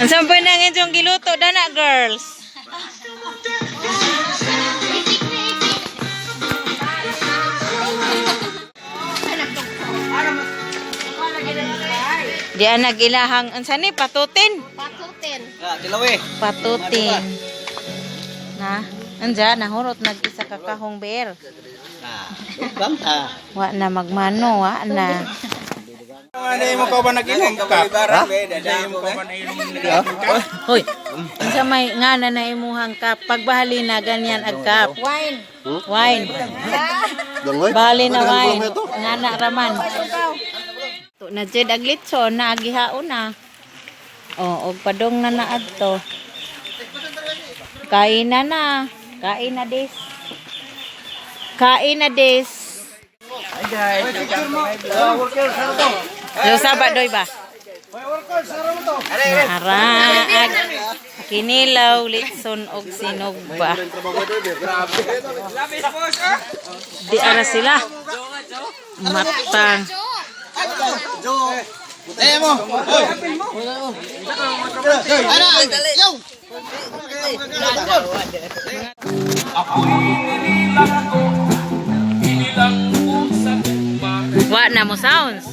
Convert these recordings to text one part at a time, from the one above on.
Ang sampay na ng inyong giluto, dana girls. Diyan nagilahang unsa ni patutin. Patutin. Tilawi. Patutin. Na, anja nahurot nag-isa ka kahong beer. Banta. Wa na magmano, wa na. Ano mo ka ba nag-inom ka? Hoy, unsa may ngana na imuhang kap pagbahali na ganyan ag kap. Wine. Wine. Bali na wine. Ngana raman. To na jud ag litson na agihaon na. Oh, og padong na naadto. Kain na. Kain na des. Kain na des. Hi guys. Yo sabat doy ba? Ara kinilaw litson og sinog ba? Di ara sila. Matang. Eh mo. Wa na mo sounds.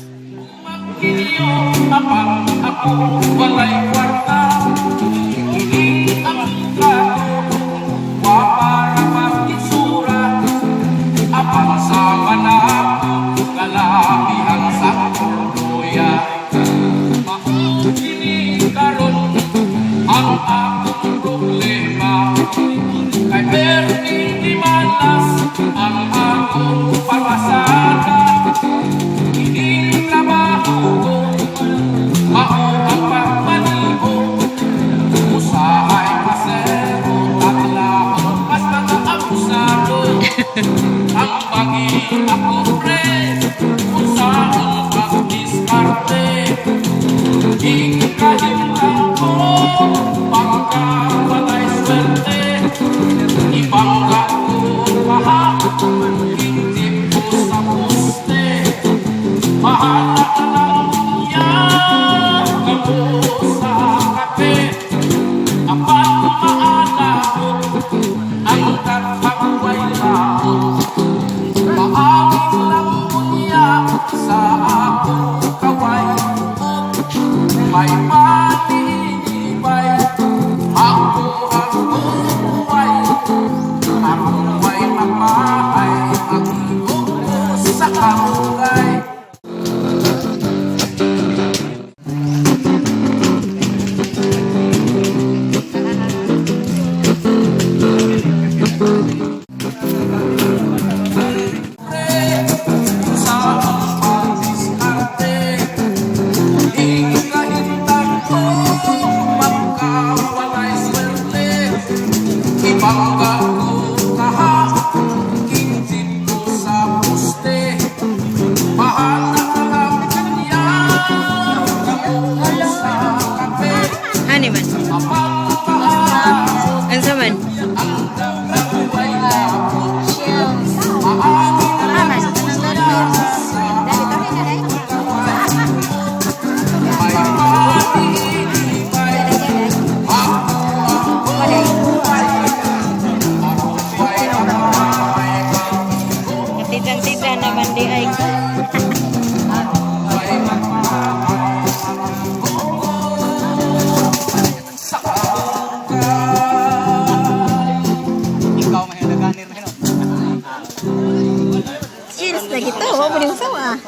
Hani man. Unsa man? Tita naman di ay ko. Cheers na gito, mo ni usawa.